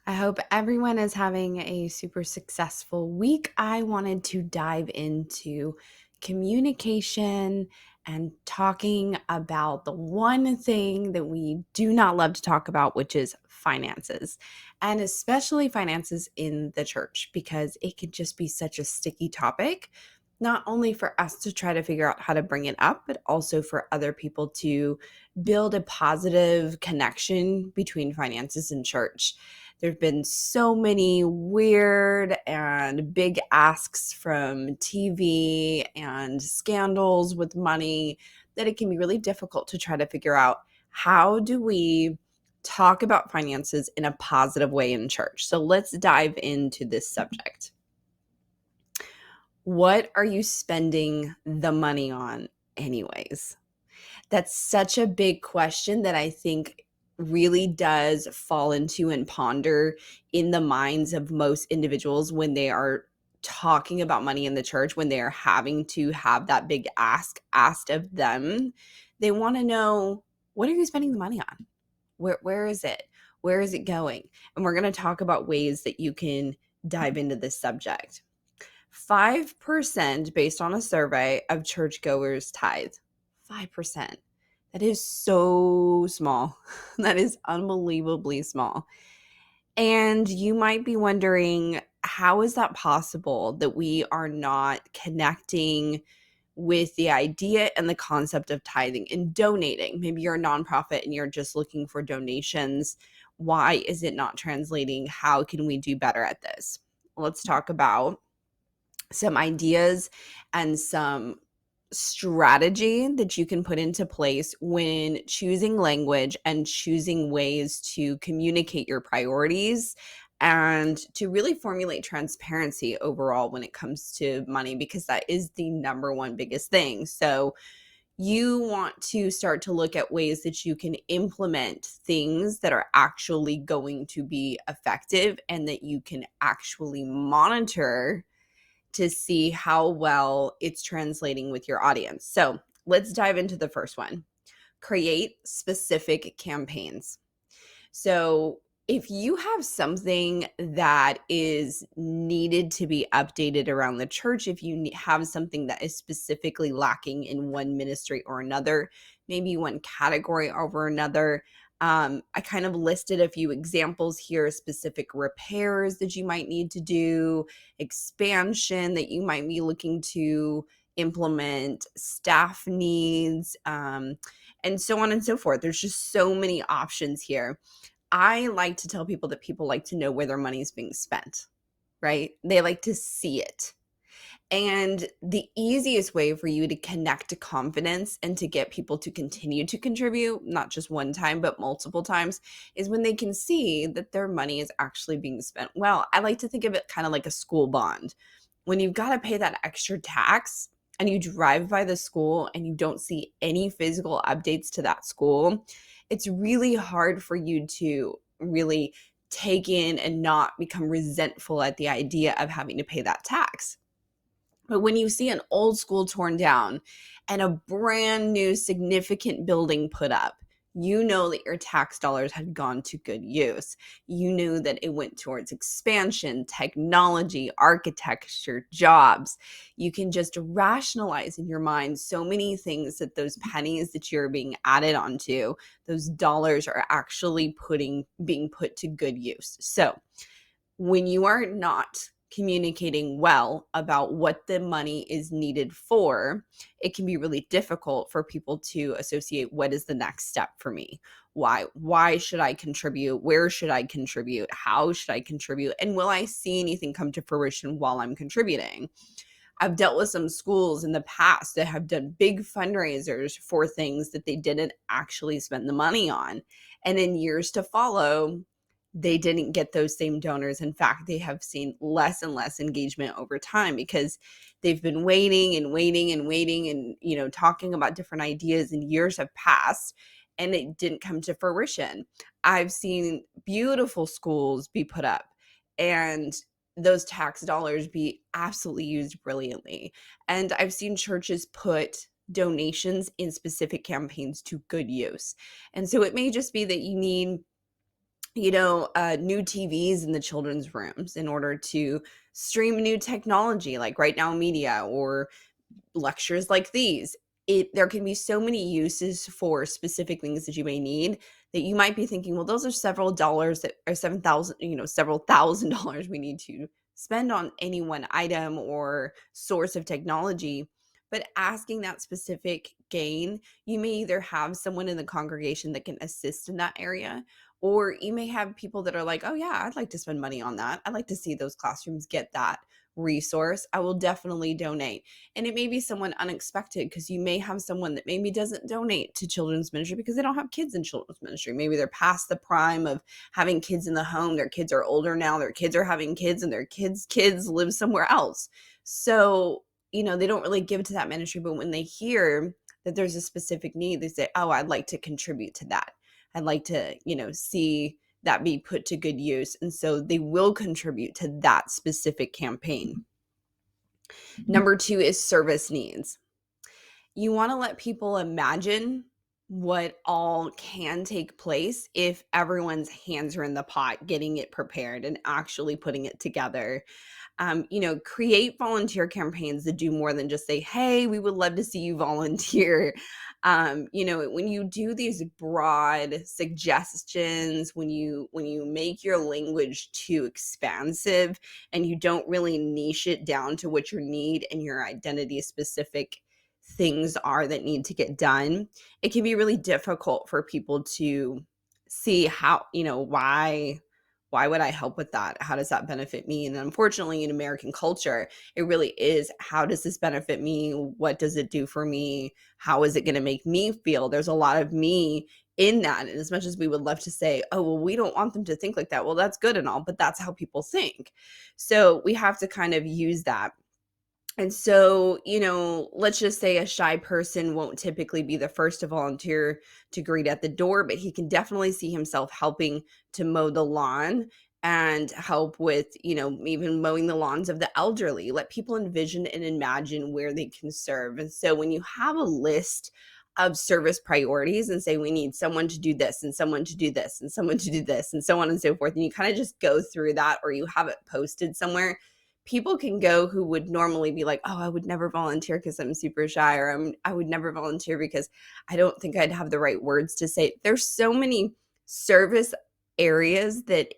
I hope everyone is having a super successful week. I wanted to dive into communication and talking about the one thing that we do not love to talk about, which is finances, and especially finances in the church, because it could just be such a sticky topic, not only for us to try to figure out how to bring it up, but also for other people to build a positive connection between finances and church. There've been so many weird and big asks from TV and scandals with money that it can be really difficult to try to figure out how do we talk about finances in a positive way in church. So let's dive into this subject. What are you spending the money on anyways? That's such a big question that I think really does fall into and ponder in the minds of most individuals when they are talking about money in the church, when they are having to have that big ask asked of them. They want to know, what are you spending the money on? Where is it? Where is it going? And we're going to talk about ways that you can dive into this subject. 5% based on a survey of churchgoers tithe. 5%. That is so small. That is unbelievably small. And you might be wondering, how is that possible that we are not connecting with the idea and the concept of tithing and donating? Maybe you're a nonprofit and you're just looking for donations. Why is it not translating? How can we do better at this? Let's talk about some ideas and some strategy that you can put into place when choosing language and choosing ways to communicate your priorities and to really formulate transparency overall when it comes to money, because that is the number one biggest thing. So you want to start to look at ways that you can implement things that are actually going to be effective and that you can actually monitor to see how well it's translating with your audience. So let's dive into the first one. Create specific campaigns. So if you have something that is needed to be updated around the church, if you have something that is specifically lacking in one ministry or another, maybe one category over another, I kind of listed a few examples here, specific repairs that you might need to do, expansion that you might be looking to implement, staff needs, and so on and so forth. There's just so many options here. I like to tell people that people like to know where their money is being spent, right? They like to see it. And the easiest way for you to connect to confidence and to get people to continue to contribute, not just one time, but multiple times, is when they can see that their money is actually being spent well. I like to think of it kind of like a school bond. When you've got to pay that extra tax and you drive by the school and you don't see any physical updates to that school, it's really hard for you to really take in and not become resentful at the idea of having to pay that tax. But when you see an old school torn down and a brand new significant building put up, you know that your tax dollars had gone to good use. You knew that it went towards expansion, technology, architecture, jobs. You can just rationalize in your mind so many things that those pennies that you're being added onto, those dollars are actually being put to good use. So when you are not communicating well about what the money is needed for, it can be really difficult for people to associate what is the next step for me. Why should I contribute? Where should I contribute? How should I contribute? And will I see anything come to fruition while I'm contributing? I've dealt with some schools in the past that have done big fundraisers for things that they didn't actually spend the money on. And in years to follow, they didn't get those same donors. In fact, they have seen less and less engagement over time because they've been waiting and waiting and waiting and, talking about different ideas, and years have passed and it didn't come to fruition. I've seen beautiful schools be put up and those tax dollars be absolutely used brilliantly. And I've seen churches put donations in specific campaigns to good use. And so it may just be that you need new TVs in the children's rooms in order to stream new technology like Right Now Media or lectures like these. There can be so many uses for specific things that you may need that you might be thinking, well, those are several dollars that are 7,000, several $1,000s we need to spend on any one item or source of technology. But asking that specific gain, you may either have someone in the congregation that can assist in that area, or you may have people that are like, oh, yeah, I'd like to spend money on that. I'd like to see those classrooms get that resource. I will definitely donate. And it may be someone unexpected, because you may have someone that maybe doesn't donate to children's ministry because they don't have kids in children's ministry. Maybe they're past the prime of having kids in the home. Their kids are older now. Their kids are having kids, and their kids live somewhere else. So, they don't really give to that ministry. But when they hear that there's a specific need, they say, oh, I'd like to contribute to that. I'd like to, see that be put to good use. And so they will contribute to that specific campaign. Number 2 is service needs. You want to let people imagine what all can take place if everyone's hands are in the pot, getting it prepared and actually putting it together. Create volunteer campaigns that do more than just say, hey, we would love to see you volunteer. When you do these broad suggestions, when you make your language too expansive and you don't really niche it down to what your need and your identity specific things are that need to get done, it can be really difficult for people to see how, why would I help with that? How does that benefit me? And unfortunately, in American culture, it really is, how does this benefit me? What does it do for me? How is it going to make me feel? There's a lot of me in that. And as much as we would love to say, oh, well, we don't want them to think like that. Well, that's good and all, but that's how people think. So we have to kind of use that. And so, let's just say a shy person won't typically be the first to volunteer to greet at the door, but he can definitely see himself helping to mow the lawn and help with, even mowing the lawns of the elderly. Let people envision and imagine where they can serve. And so when you have a list of service priorities and say, we need someone to do this and someone to do this and someone to do this and so on and so forth, and you kind of just go through that, or you have it posted somewhere, people can go who would normally be like, oh, I would never volunteer because I'm super shy, or I would never volunteer because I don't think I'd have the right words to say. There's so many service areas that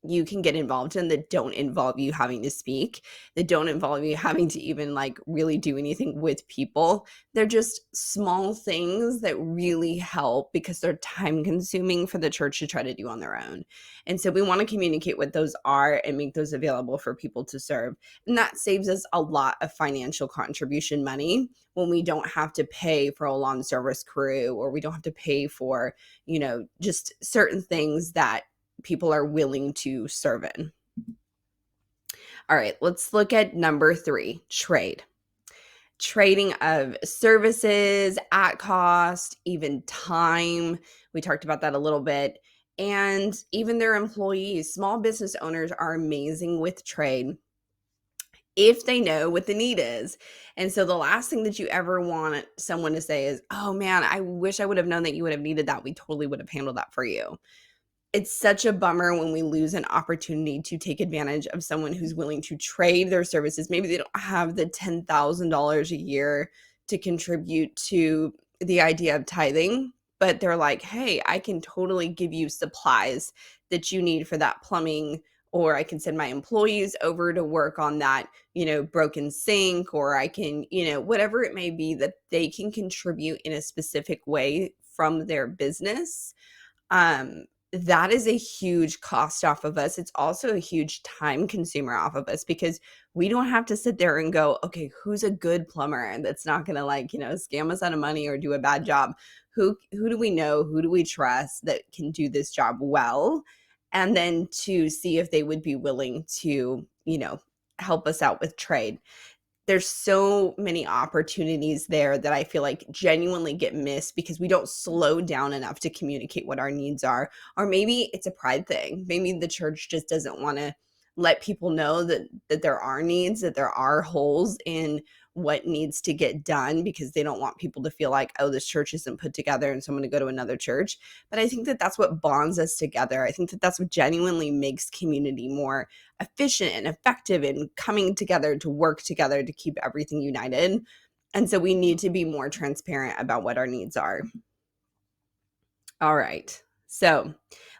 you can get involved in that don't involve you having to speak, that don't involve you having to even like really do anything with people. They're just small things that really help because they're time consuming for the church to try to do on their own. And so we want to communicate what those are and make those available for people to serve. And that saves us a lot of financial contribution money when we don't have to pay for a lawn service crew, or we don't have to pay for, just certain things that people are willing to serve in. All right, let's look at number 3, trade. Trading of services at cost, even time. We talked about that a little bit. And even their employees. Small business owners are amazing with trade if they know what the need is. And so the last thing that you ever want someone to say is, oh man, I wish I would have known that you would have needed that. We totally would have handled that for you. It's such a bummer when we lose an opportunity to take advantage of someone who's willing to trade their services. Maybe they don't have the $10,000 a year to contribute to the idea of tithing, but they're like, hey, I can totally give you supplies that you need for that plumbing, or I can send my employees over to work on that, broken sink, or I can, whatever it may be that they can contribute in a specific way from their business. That is a huge cost off of us. It's also a huge time consumer off of us, because we don't have to sit there and go, okay, who's a good plumber that's not going to scam us out of money or do a bad job? Who do we know? Who do we trust that can do this job well? And then to see if they would be willing to, help us out with trade. There's so many opportunities there that I feel like genuinely get missed because we don't slow down enough to communicate what our needs are. Or maybe it's a pride thing. Maybe the church just doesn't want to let people know that there are needs, that there are holes in what needs to get done because they don't want people to feel like, oh, this church isn't put together and so I'm going to go to another church. But I think that that's what bonds us together. I think that that's what genuinely makes community more efficient and effective in coming together to work together to keep everything united. And so we need to be more transparent about what our needs are. All right. So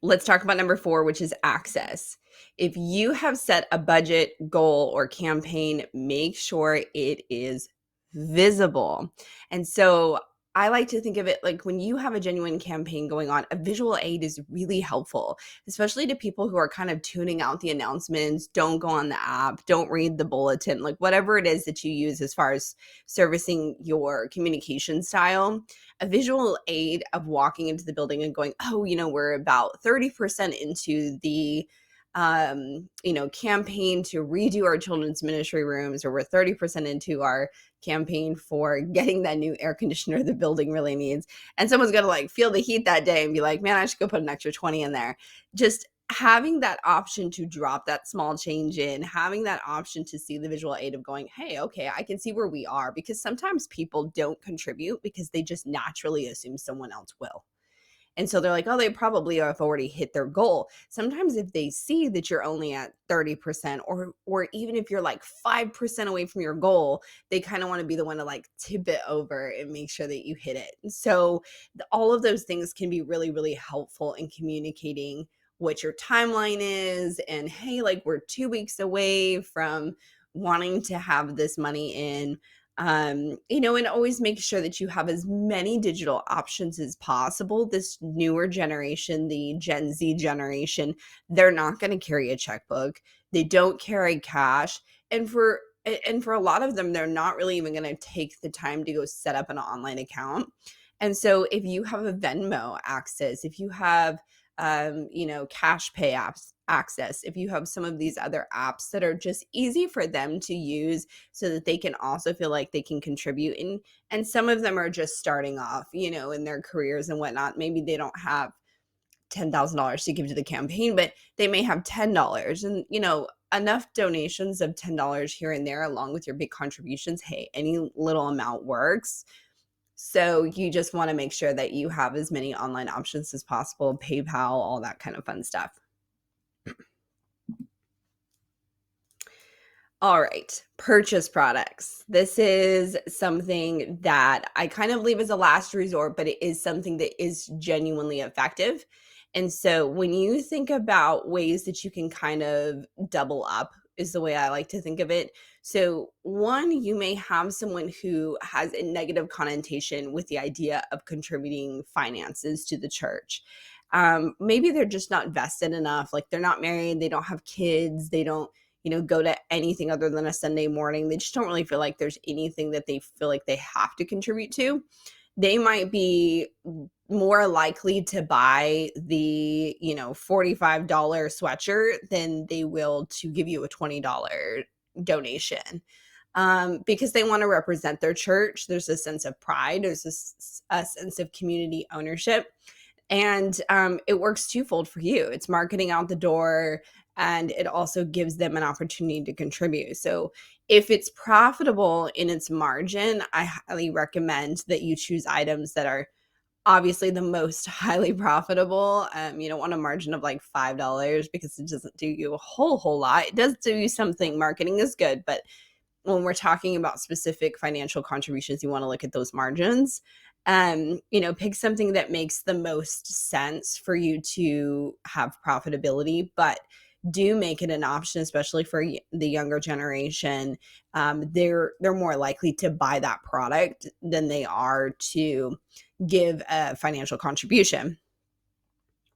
let's talk about number 4, which is access. If you have set a budget, goal, or campaign, make sure it is visible. And so I like to think of it like when you have a genuine campaign going on, a visual aid is really helpful, especially to people who are kind of tuning out the announcements, don't go on the app, don't read the bulletin, like whatever it is that you use as far as servicing your communication style. A visual aid of walking into the building and going, oh, we're about 30% into the campaign to redo our children's ministry rooms, or we're 30% into our campaign for getting that new air conditioner the building really needs. And someone's going to like feel the heat that day and be like, man, I should go put an extra 20 in there. Just having that option to drop that small change in, having that option to see the visual aid of going, hey, okay, I can see where we are, because sometimes people don't contribute because they just naturally assume someone else will. And so they're like, oh, they probably have already hit their goal. Sometimes if they see that you're only at 30%, or even if you're like 5% away from your goal, they kind of want to be the one to like tip it over and make sure that you hit it. And so all of those things can be really, really helpful in communicating what your timeline is. And hey, like we're 2 weeks away from wanting to have this money in. And always make sure that you have as many digital options as possible. This newer generation, the Gen Z generation, they're not going to carry a checkbook. They don't carry cash. And for a lot of them, they're not really even going to take the time to go set up an online account. And so if you have a Venmo access, if you have cash pay apps access, if you have some of these other apps that are just easy for them to use so that they can also feel like they can contribute, and some of them are just starting off, in their careers and whatnot. Maybe they don't have $10,000 to give to the campaign, but they may have $10, and enough donations of $10 here and there along with your big contributions. Hey, any little amount works. So you just want to make sure that you have as many online options as possible, PayPal, all that kind of fun stuff. All right, purchase products. This is something that I kind of leave as a last resort, but it is something that is genuinely effective. And so when you think about ways that you can kind of double up, is the way I like to think of it. So one, you may have someone who has a negative connotation with the idea of contributing finances to the church. Maybe they're just not vested enough. Like they're not married, they don't have kids, they don't go to anything other than a Sunday morning. They just don't really feel like there's anything that they feel like they have to contribute to. They might be more likely to buy the, $45 sweatshirt than they will to give you a $20 donation. Because they want to represent their church. There's a sense of pride. There's a sense of community ownership. And it works twofold for you. It's marketing out the door, and it also gives them an opportunity to contribute. So if it's profitable in its margin, I highly recommend that you choose items that are obviously the most highly profitable. You don't want a margin of like $5 because it doesn't do you a whole lot. It does do you something. Marketing is good, but when we're talking about specific financial contributions, you want to look at those margins. Pick something that makes the most sense for you to have profitability, but do make it an option, especially for the younger generation. They're more likely to buy that product than they are to give a financial contribution.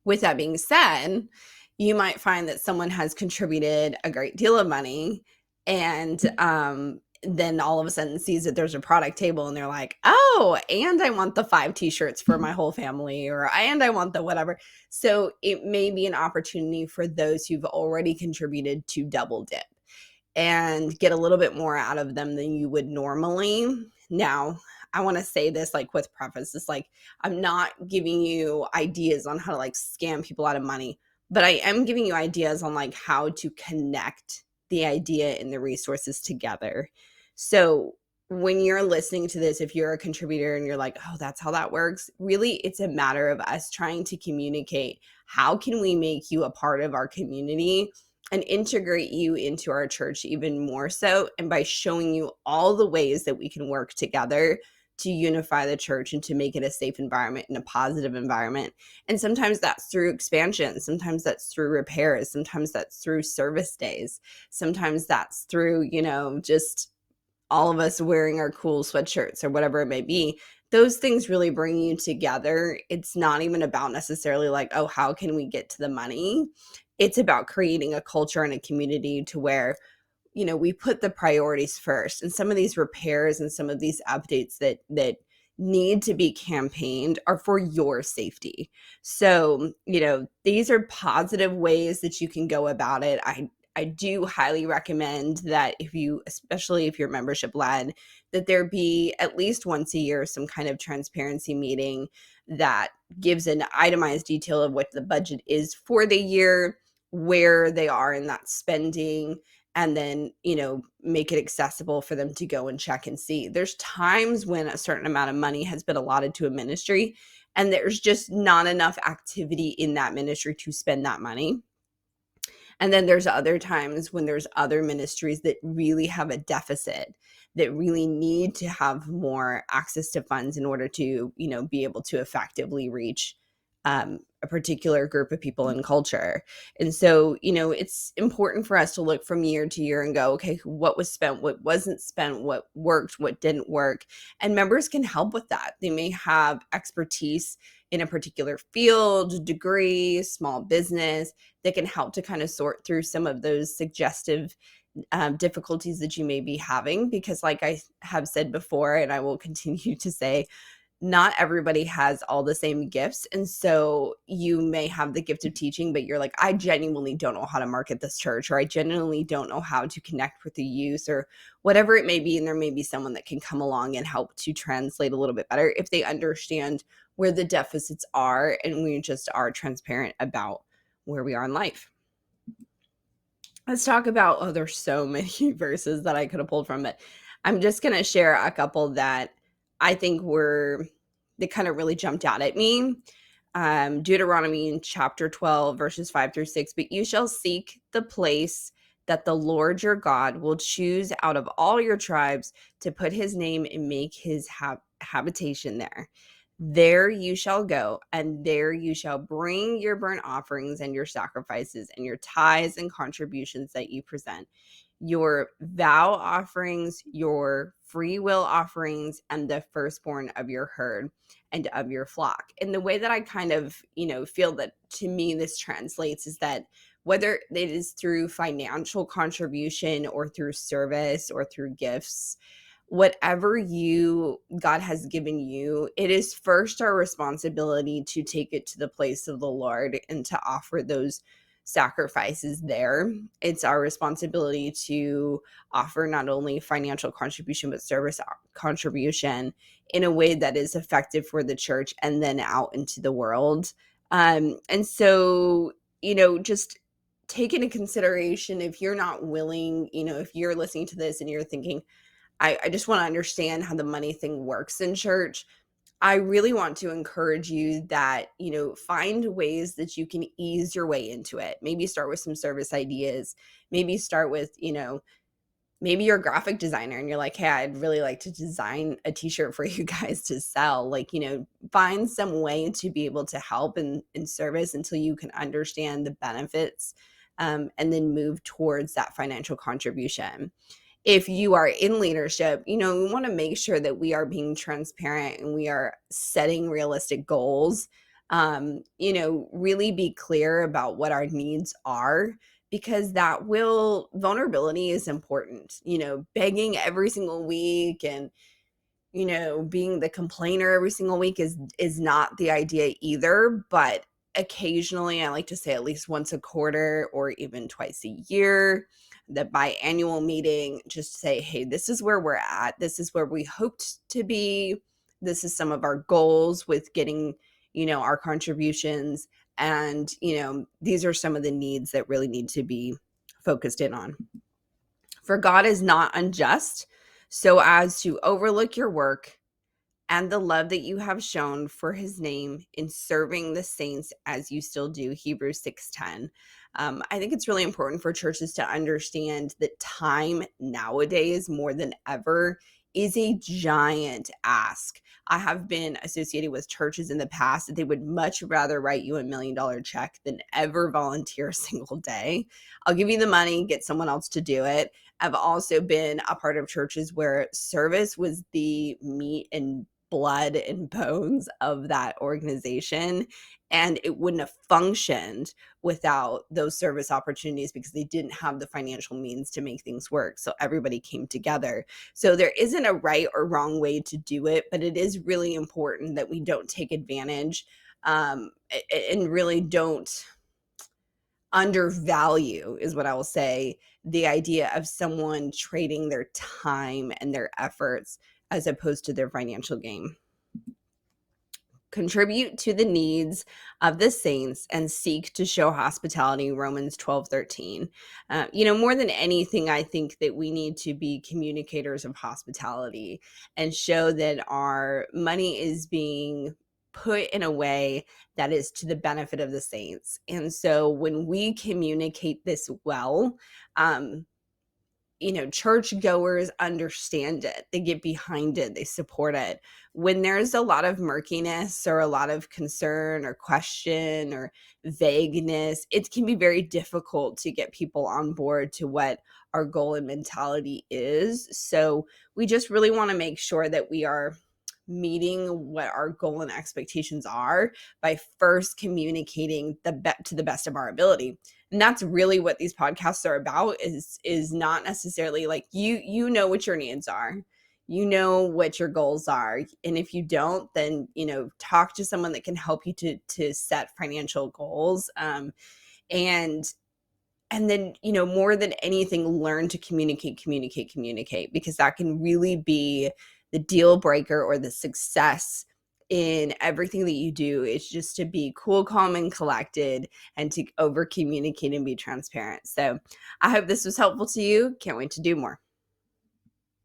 With that being said, you might find that someone has contributed a great deal of money, and then all of a sudden sees that there's a product table and they're like, oh, and I want the 5 t-shirts for my whole family, and I want the whatever. So it may be an opportunity for those who've already contributed to double dip and get a little bit more out of them than you would normally. Now, I want to say this like with preface. It's like, I'm not giving you ideas on how to like scam people out of money, but I am giving you ideas on like how to connect the idea and the resources together. So when you're listening to this, if you're a contributor and you're like, oh, that's how that works, really, it's a matter of us trying to communicate how can we make you a part of our community and integrate you into our church even more so. And by showing you all the ways that we can work together to unify the church and to make it a safe environment and a positive environment. And sometimes that's through expansion. Sometimes that's through repairs. Sometimes that's through service days. Sometimes that's through, just all of us wearing our cool sweatshirts or whatever it may be. Those things really bring you together. It's not even about necessarily like, oh, how can we get to the money? It's about creating a culture and a community to where, we put the priorities first. And some of these repairs and some of these updates that need to be campaigned are for your safety. So, these are positive ways that you can go about it. I do highly recommend that especially if you're membership led, that there be at least once a year some kind of transparency meeting that gives an itemized detail of what the budget is for the year, where they are in that spending, and then, make it accessible for them to go and check and see. There's times when a certain amount of money has been allotted to a ministry and there's just not enough activity in that ministry to spend that money. And then there's other times when there's other ministries that really have a deficit, that really need to have more access to funds in order to, be able to effectively reach a particular group of people and culture. And so, it's important for us to look from year to year and go, okay, what was spent, what wasn't spent, what worked, what didn't work. And members can help with that. They may have expertise in a particular field, degree, small business that can help to kind of sort through some of those suggestive difficulties that you may be having. Because like I have said before, and I will continue to say, not everybody has all the same gifts. And so you may have the gift of teaching, but you're like, I genuinely don't know how to market this church, or I genuinely don't know how to connect with the youth, or whatever it may be. And there may be someone that can come along and help to translate a little bit better if they understand where the deficits are, and we just are transparent about where we are in life. Let's talk about, there's so many verses that I could have pulled from, but I'm just going to share a couple that I think they kind of really jumped out at me. Deuteronomy chapter 12, verses 5-6. But you shall seek the place that the Lord your God will choose out of all your tribes to put his name and make his habitation there. There you shall go, and there you shall bring your burnt offerings and your sacrifices and your tithes and contributions that you present, your vow offerings, your free will offerings, and the firstborn of your herd and of your flock. And the way that I kind of, feel that to me this translates is that whether it is through financial contribution or through service or through gifts, whatever God has given you, it is first our responsibility to take it to the place of the Lord and to offer those sacrifices there. It's our responsibility to offer not only financial contribution, but service contribution in a way that is effective for the church and then out into the world. And so, just take into consideration, if you're not willing, if you're listening to this and you're thinking, I just want to understand how the money thing works in church, I really want to encourage you that, find ways that you can ease your way into it. Maybe start with some service ideas. Maybe start with, maybe you're a graphic designer and you're like, hey, I'd really like to design a t-shirt for you guys to sell. Like, find some way to be able to help in service until you can understand the benefits, and then move towards that financial contribution. If you are in leadership, we want to make sure that we are being transparent and we are setting realistic goals. Really be clear about what our needs are, because vulnerability is important. Begging every single week and, being the complainer every single week is not the idea either. But occasionally, I like to say at least once a quarter or even twice a year, the biannual meeting, just say, hey, this is where we're at. This is where we hoped to be. This is some of our goals with getting, our contributions. And, these are some of the needs that really need to be focused in on. For God is not unjust so as to overlook your work and the love that you have shown for his name in serving the saints as you still do. Hebrews 6:10. I think it's really important for churches to understand that time nowadays more than ever is a giant ask. I have been associated with churches in the past that they would much rather write you $1 million check than ever volunteer a single day. I'll give you the money, get someone else to do it. I've also been a part of churches where service was the meat and blood and bones of that organization, and it wouldn't have functioned without those service opportunities because they didn't have the financial means to make things work. So everybody came together. So there isn't a right or wrong way to do it, but it is really important that we don't take advantage, and really don't undervalue, is what I will say, the idea of someone trading their time and their efforts as opposed to their financial gain. Contribute to the needs of the saints and seek to show hospitality, Romans 12:13. More than anything, I think that we need to be communicators of hospitality and show that our money is being put in a way that is to the benefit of the saints. And so when we communicate this well, churchgoers understand it. They get behind it. They support it. When there's a lot of murkiness or a lot of concern or question or vagueness, it can be very difficult to get people on board to what our goal and mentality is. So we just really want to make sure that we are meeting what our goal and expectations are by first communicating to the best of our ability. And that's really what these podcasts are about, is not necessarily like you know what your needs are, you know what your goals are, and if you don't, then talk to someone that can help you to set financial goals, and then more than anything, learn to communicate, because that can really be the deal breaker or the success in everything that you do. Is just to be cool, calm, and collected, and to over communicate and be transparent. So I hope this was helpful to you. Can't wait to do more.